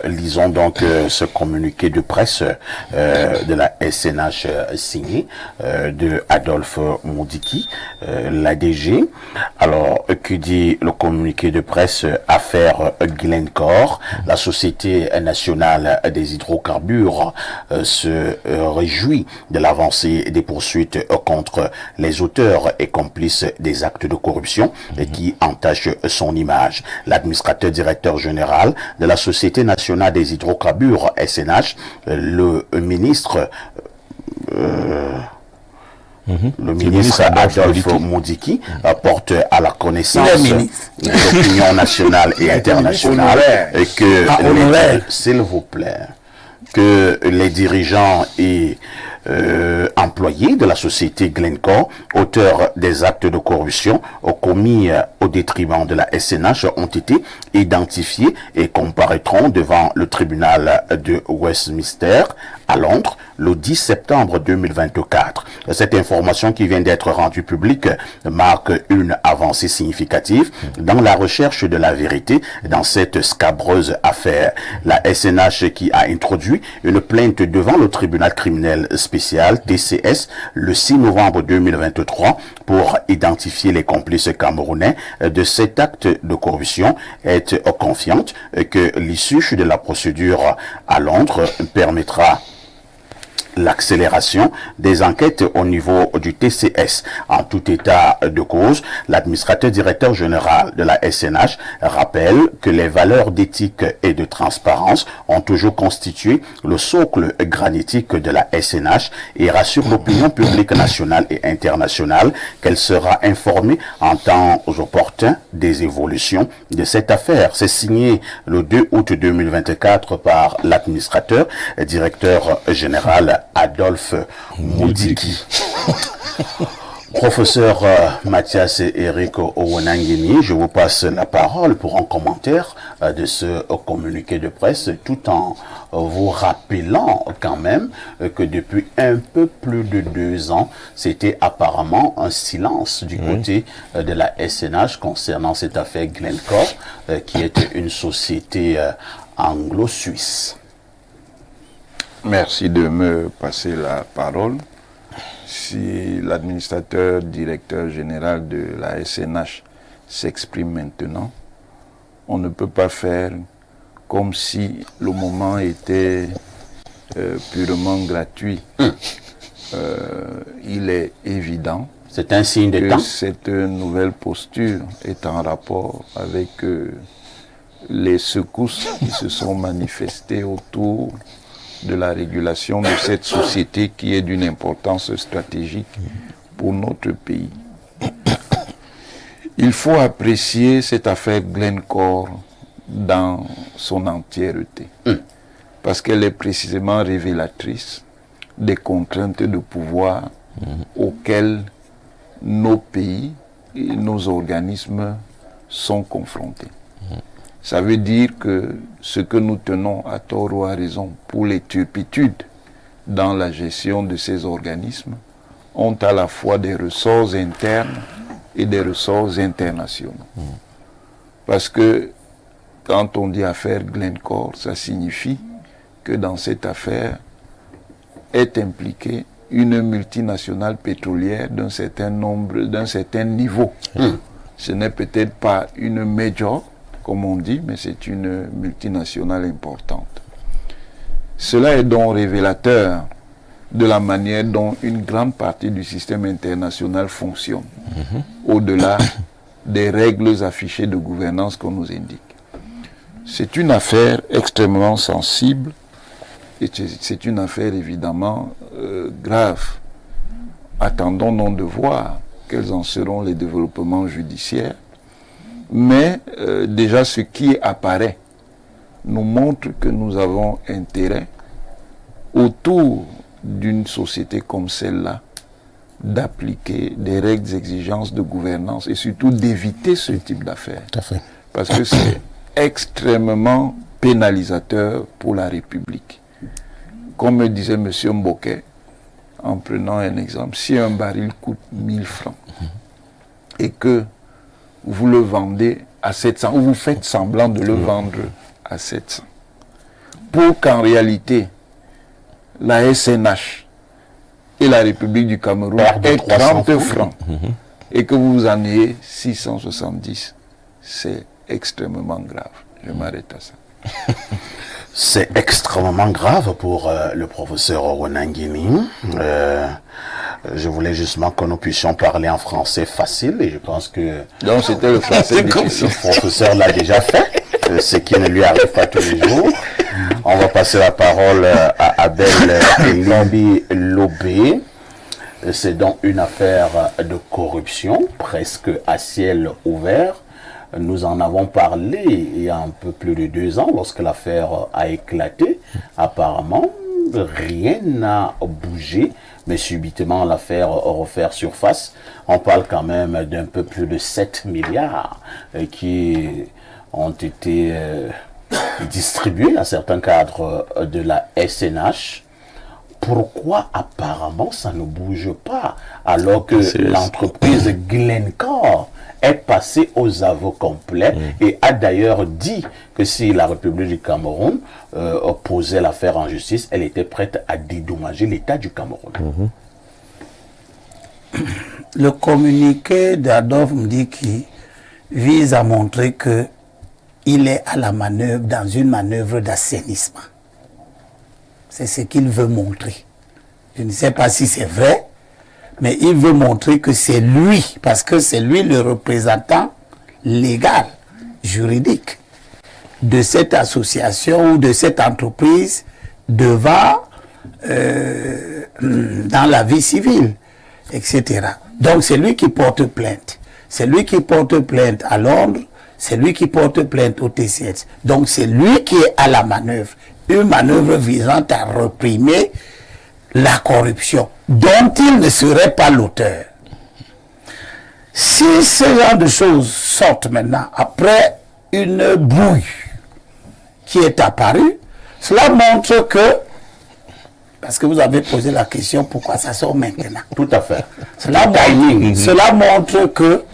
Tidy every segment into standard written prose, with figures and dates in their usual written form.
Lisons donc ce communiqué de presse de la SNH signé de Adolphe Mondiki, l'ADG. Alors, que dit le communiqué de presse? Affaire Glencore, la Société nationale des hydrocarbures se réjouit de l'avancée des poursuites contre les auteurs et complices des actes de corruption qui entachent son image. L'administrateur directeur général de la Société nationale des hydrocarbures SNH, le ministre Adolphe Mondiki porte à la connaissance de l'opinion nationale et internationale s'il vous plaît, que les dirigeants et employés de la société Glencore, auteurs des actes de corruption commis au détriment de la SNH, ont été identifiés et comparaîtront devant le tribunal de Westminster à Londres le 10 septembre 2024. Cette information qui vient d'être rendue publique marque une avancée significative dans la recherche de la vérité dans cette scabreuse affaire. La SNH qui a introduit une plainte devant le tribunal criminel spécial TCS le 6 novembre 2023 pour identifier les complices camerounais de cet acte de corruption est confiante que l'issue de la procédure à Londres permettra l'accélération des enquêtes au niveau du TCS. En tout état de cause, l'administrateur directeur général de la SNH rappelle que les valeurs d'éthique et de transparence ont toujours constitué le socle granitique de la SNH et rassure l'opinion publique nationale et internationale qu'elle sera informée en temps opportun des évolutions de cette affaire. C'est signé le 2 août 2024 par l'administrateur directeur général Adolphe Mondiki. Professeur Mathias et Eric Owenangeni, je vous passe la parole pour un commentaire de ce communiqué de presse, tout en vous rappelant quand même que depuis un peu plus de 2 ans, c'était apparemment un silence du côté de la SNH concernant cette affaire Glencore, qui est une société anglo-suisse. Merci de me passer la parole. Si l'administrateur directeur général de la SNH s'exprime maintenant, on ne peut pas faire comme si le moment était purement gratuit. Il est évident c'est un signe de temps. Cette nouvelle posture est en rapport avec les secousses qui se sont manifestées autour de la régulation de cette société qui est d'une importance stratégique pour notre pays. Il faut apprécier cette affaire Glencore dans son entièreté, parce qu'elle est précisément révélatrice des contraintes de pouvoir auxquelles nos pays et nos organismes sont confrontés. Ça veut dire que ce que nous tenons à tort ou à raison pour les turpitudes dans la gestion de ces organismes ont à la fois des ressorts internes et des ressorts internationaux. Parce que quand on dit affaire Glencore, ça signifie que dans cette affaire est impliquée une multinationale pétrolière d'un certain niveau. Ce n'est peut-être pas une major, comme on dit, mais c'est une multinationale importante. Cela est donc révélateur de la manière dont une grande partie du système international fonctionne, au-delà des règles affichées de gouvernance qu'on nous indique. C'est une affaire extrêmement sensible, et c'est une affaire évidemment grave. Attendons de voir quels en seront les développements judiciaires. Mais déjà ce qui apparaît nous montre que nous avons intérêt, autour d'une société comme celle-là, d'appliquer des règles d'exigence de gouvernance et surtout d'éviter ce type d'affaires. Parce que c'est extrêmement pénalisateur pour la République. Comme me disait M. Mboké, en prenant un exemple, si un baril coûte 1000 francs et que vous le vendez à 700, ou vous faites semblant de le vendre à 700, pour qu'en réalité, la SNH et la République du Cameroun aient 30 francs et que vous en ayez 670, c'est extrêmement grave. Je m'arrête à ça. C'est extrêmement grave pour le professeur Ronangini. Je voulais justement que nous puissions parler en français facile et je pense que... Donc c'était le français difficile. Le professeur l'a déjà fait, ce qui ne lui arrive pas tous les jours. On va passer la parole à Abel Limbi Lobé. C'est donc une affaire de corruption, presque à ciel ouvert. Nous en avons parlé il y a un peu plus de 2 ans lorsque l'affaire a éclaté. Apparemment, rien n'a bougé, mais subitement l'affaire refait surface. On parle quand même d'un peu plus de 7 milliards qui ont été distribués à certains cadres de la SNH. Pourquoi apparemment ça ne bouge pas alors que l'entreprise Glencore est passée aux aveux complets et a d'ailleurs dit que si la République du Cameroun posait l'affaire en justice, elle était prête à dédommager l'État du Cameroun. Le communiqué d'Adolphe Mdiki vise à montrer que il est à la manœuvre, dans une manœuvre d'assainissement. C'est ce qu'il veut montrer. Je ne sais pas si c'est vrai, mais il veut montrer que c'est lui, parce que c'est lui le représentant légal, juridique, de cette association ou de cette entreprise devant, dans la vie civile, etc. Donc c'est lui qui porte plainte. C'est lui qui porte plainte à Londres, c'est lui qui porte plainte au TCS. Donc c'est lui qui est à la manœuvre. Une manœuvre visant à réprimer la corruption, dont il ne serait pas l'auteur. Si ce genre de choses sortent maintenant, après une brouille qui est apparue, cela montre que, parce que vous avez posé la question, pourquoi ça sort maintenant? Tout à fait. Cela montre que,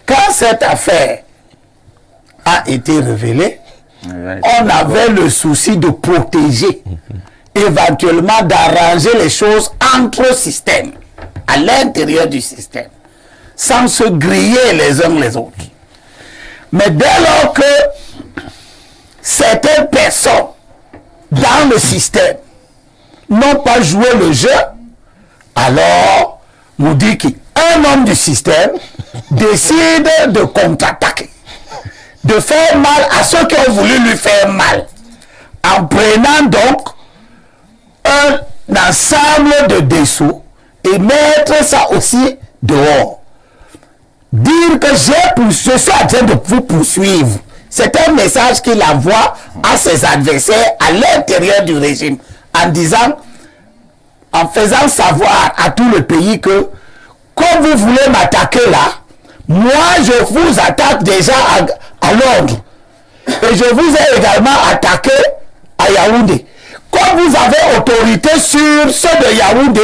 quand cette affaire a été révélée, on avait le souci de protéger, éventuellement d'arranger les choses entre systèmes, à l'intérieur du système, sans se griller les uns les autres. Mais dès lors que certaines personnes dans le système n'ont pas joué le jeu, alors nous dit qu'un homme du système décide de contre-attaquer, de faire mal à ceux qui ont voulu lui faire mal, en prenant donc un ensemble de dessous et mettre ça aussi dehors. Dire que je suis en train de vous poursuivre, c'est un message qu'il envoie à ses adversaires à l'intérieur du régime, en disant, en faisant savoir à tout le pays que, comme vous voulez m'attaquer là, moi je vous attaque déjà à Londres. Et je vous ai également attaqué à Yaoundé. Comme vous avez autorité sur ceux de Yaoundé,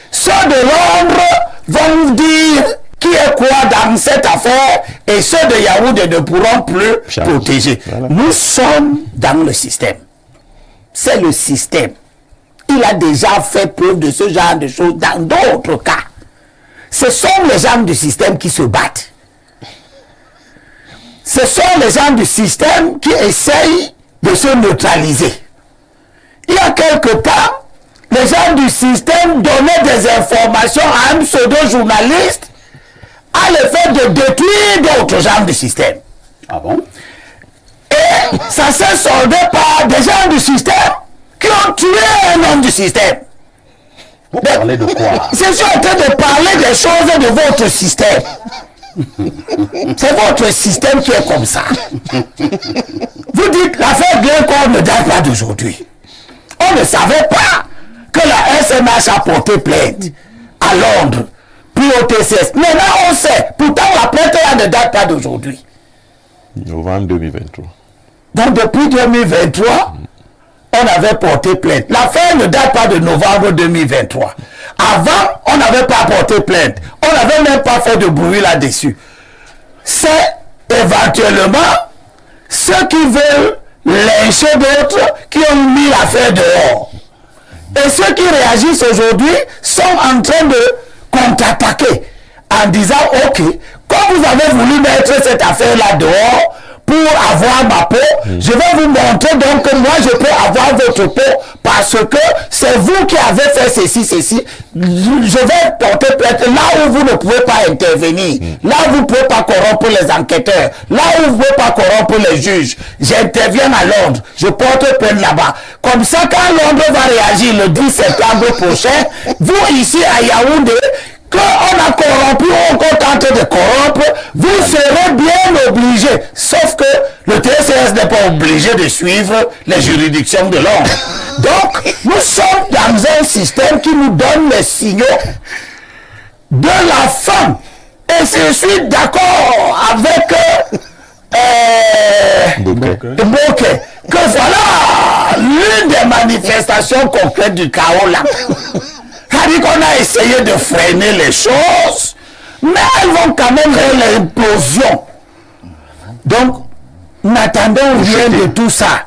ceux de Londres vont vous dire qui est quoi dans cette affaire et ceux de Yaoundé ne pourront plus protéger. Voilà. Nous sommes dans le système. C'est le système. Il a déjà fait preuve de ce genre de choses dans d'autres cas. Ce sont les gens du système qui se battent. Ce sont les gens du système qui essayent de se neutraliser. Il y a quelque temps, les gens du système donnaient des informations à un pseudo-journaliste à l'effet de détruire d'autres gens du système. Ah bon? Et ça s'est soldé par des gens du système qui ont tué un homme du système. Vous parlez de quoi? Je suis en train de parler des choses de votre système. C'est votre système qui est comme ça. Vous dites l'affaire Glencore ne date pas d'aujourd'hui. On ne savait pas que la SNH a porté plainte à Londres, puis au TCS. Maintenant on sait. Pourtant la plainte ne date pas d'aujourd'hui. Novembre 2023. Donc depuis 2023, on avait porté plainte. L'affaire ne date pas de novembre 2023. Avant, on n'avait pas porté plainte. On n'avait même pas fait de bruit là-dessus. C'est éventuellement ceux qui veulent lyncher d'autres qui qui ont mis l'affaire dehors. Et ceux qui réagissent aujourd'hui sont en train de contre-attaquer en disant, ok, comme vous avez voulu mettre cette affaire-là dehors pour avoir ma peau, je vais vous montrer donc que moi je peux avoir votre peau parce que c'est vous qui avez fait ceci. Je vais porter plainte là où vous ne pouvez pas intervenir, là où vous ne pouvez pas corrompre les enquêteurs, là où vous ne pouvez pas corrompre les juges. J'interviens à Londres, je porte plainte là-bas. Comme ça, quand Londres va réagir le 10 septembre prochain, vous ici à Yaoundé, qu'on a corrompu ou qu'on tente de corrompre, vous serez bien obligés. Sauf que le TCS n'est pas obligé de suivre les juridictions de Londres. Donc, nous sommes dans un système qui nous donne les signaux de la fin. Et je suis d'accord avec Bokeh, que voilà l'une des manifestations concrètes du chaos là. C'est-à-dire qu'on a essayé de freiner les choses, mais elles vont quand même vers l'implosion. Donc, n'attendons rien de tout ça,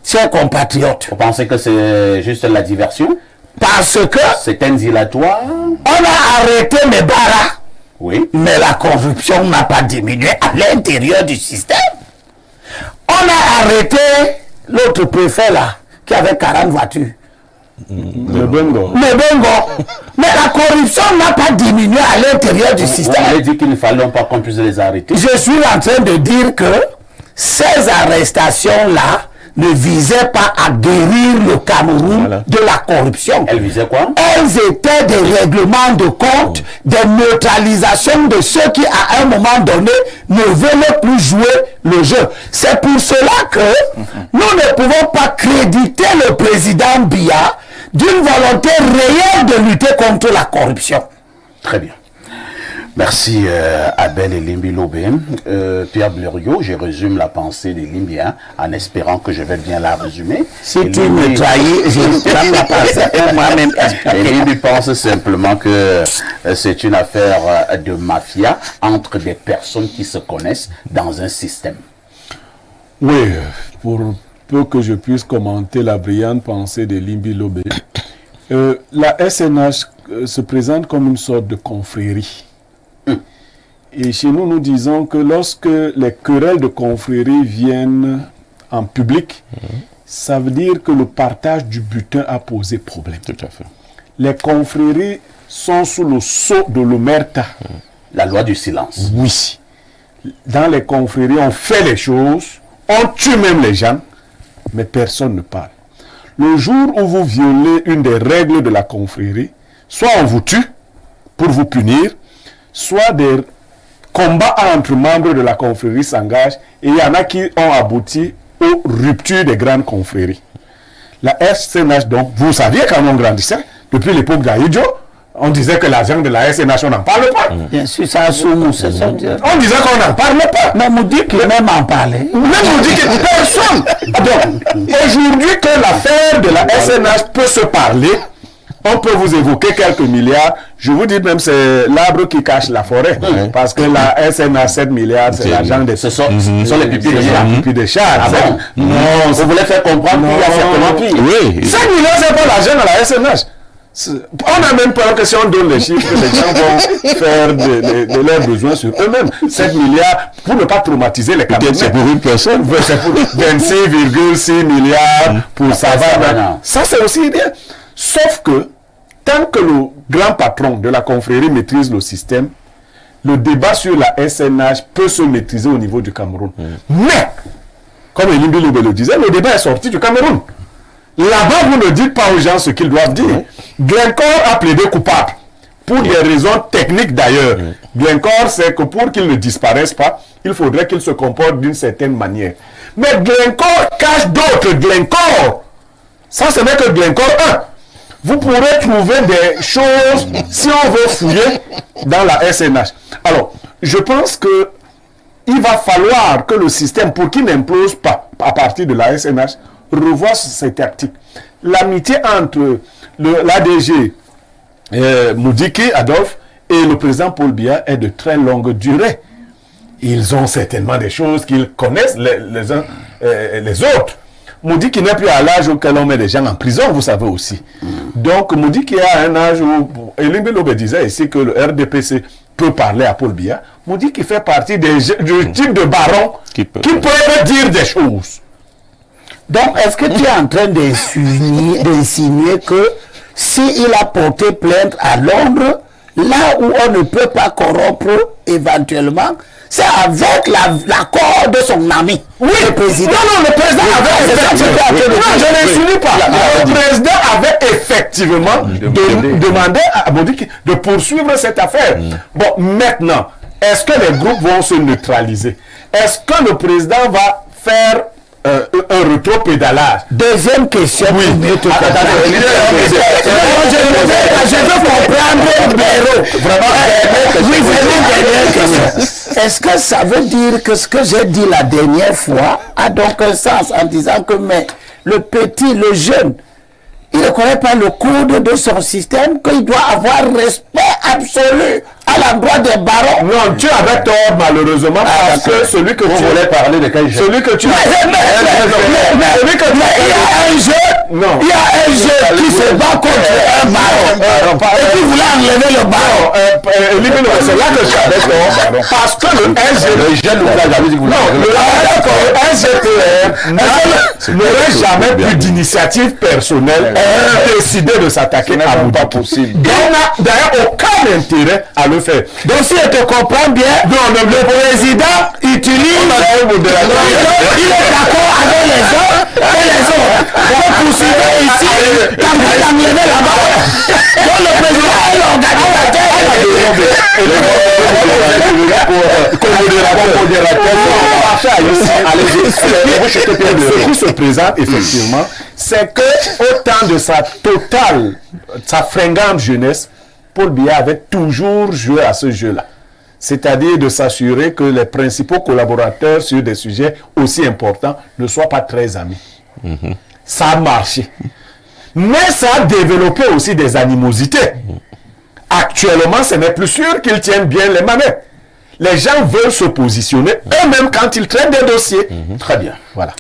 chers compatriotes. Vous pensez que c'est juste la diversion? Parce que c'est un dilatoire. On a arrêté les barras, oui, mais la corruption n'a pas diminué à l'intérieur du système. On a arrêté l'autre préfet là, qui avait 40 voitures. Le Bengo. Mais la corruption n'a pas diminué à l'intérieur du système. On a dit qu'il ne fallait pas qu'on puisse les arrêter. Je suis en train de dire que ces arrestations-là ne visaient pas à guérir le Cameroun de la corruption. Elles visaient quoi? Elles étaient des règlements de compte, des neutralisations de ceux qui, à un moment donné, ne veulent plus jouer le jeu. C'est pour cela que nous ne pouvons pas créditer le président Biya d'une volonté réelle de lutter contre la corruption. Très bien. Merci Abel et Limbi Lobé. Pierre Blériot, je résume la pensée de Limbi en espérant que je vais bien la résumer. Si tu me trahis, je prends la pensée pour moi-même. Et Limbi pense simplement que c'est une affaire de mafia entre des personnes qui se connaissent dans un système. Oui, pour peu que je puisse commenter la brillante pensée de Limbi Lobé, la SNH se présente comme une sorte de confrérie. Et chez nous, nous disons que lorsque les querelles de confrérie viennent en public, ça veut dire que le partage du butin a posé problème. Tout à fait. Les confréries sont sous le sceau de l'omerta. La loi du silence. Oui. Dans les confréries, on fait les choses, on tue même les gens, mais personne ne parle. Le jour où vous violez une des règles de la confrérie, soit on vous tue pour vous punir, soit des combats entre membres de la confrérie s'engagent et il y en a qui ont abouti aux ruptures des grandes confréries. La SNH, donc, vous saviez quand on grandissait, depuis l'époque d'Aïdjo, on disait que l'argent de la SNH, on n'en parle pas. Bien sûr, ça a soumou, c'est ça. On disait qu'on n'en parle pas. Mais on dit que même en parler. Même on dit que personne. Donc, aujourd'hui que l'affaire de la SNH peut se parler, on peut vous évoquer quelques milliards. Je vous dis même, c'est l'arbre qui cache la forêt. Parce que la SNH, 7 milliards, c'est l'argent des... Ce sont les pupilles de chars. Les pupilles de chars. Ah bon? Non, vous voulez faire comprendre qu'il y a certainement pire. Oui. 5 milliards, c'est pas l'argent de la SNH. On a même peur que si on donne les chiffres, les gens vont faire de leurs besoins sur eux-mêmes. 7 milliards pour ne pas traumatiser les Camerounais. C'est pour une personne. C'est pour 26,6 milliards pour savoir. Ça, c'est aussi bien. Sauf que, tant que le grand patron de la confrérie maîtrise le système, le débat sur la SNH peut se maîtriser au niveau du Cameroun. Mais, comme Elimbi Loubé le disait, le débat est sorti du Cameroun. Là-bas, vous ne dites pas aux gens ce qu'ils doivent dire. Glencore a plaidé coupable. Pour des raisons techniques d'ailleurs. Glencore, c'est que pour qu'il ne disparaisse pas, il faudrait qu'il se comporte d'une certaine manière. Mais Glencore cache d'autres Glencore. Ça, ce n'est que Glencore 1. Vous pourrez trouver des choses si on veut fouiller dans la SNH. Alors, je pense que il va falloir que le système, pour qu'il n'implose pas à partir de la SNH, revoie ses tactiques. L'amitié entre l'ADG Moudiki Adolphe et le président Paul Biya est de très longue durée. Ils ont certainement des choses qu'ils connaissent les uns les autres. Moudi qui n'est plus à l'âge auquel on met des gens en prison, vous savez aussi. Donc, Moudi qui a un âge où, Elim Belobe disait ici que le RDPC peut parler à Paul Biya, Moudi qui fait partie du type de baron qui peuvent dire des choses. Donc, est-ce que tu es en train d'insinuer que s'il a porté plainte à Londres, là où on ne peut pas corrompre éventuellement, c'est avec l'accord de son ami, le président. Non, le président avait effectivement... Non, je n'insinue pas. Le président avait effectivement demandé à Moudi de poursuivre cette affaire. Bon, maintenant, est-ce que les groupes vont se neutraliser? Est-ce que le président va faire un rétro-pédalage? Deuxième question. Oui. Je veux comprendre Vraiment. Oui, vraiment dernière question. Est-ce que ça veut dire que ce que j'ai dit la dernière fois a donc un sens en disant que mais le petit, le jeune, il ne connaît pas le code de son système, qu'il doit avoir respect absolu à l'endroit des barons? Non, tu avais tort malheureusement parce que celui que tu voulais parler de quel jeu? Celui que tu... il y a un jeu, il y a un jeu qui se bat contre un baron et qui voulait enlever le baron. C'est là que tu avais tort parce que le SGTR n'aurait jamais plus d'initiative personnelle décider de s'attaquer à Moudi. Il n'a d'ailleurs aucun intérêt à le faire. Donc si je te comprends bien, le président utilise, il est d'accord avec les autres et les autres. Pour poursuivre ici, quand vous l'enlevez là-bas. Donc le président est Ce qui se présente effectivement, c'est que au temps de sa fringante jeunesse, Paul Biya avait toujours joué à ce jeu-là. C'est-à-dire de s'assurer que les principaux collaborateurs sur des sujets aussi importants ne soient pas très amis. Ça a marché. Mais ça a développé aussi des animosités. Actuellement, ce n'est plus sûr qu'ils tiennent bien les manettes. Les gens veulent se positionner eux-mêmes quand ils traitent des dossiers. Très bien. Voilà.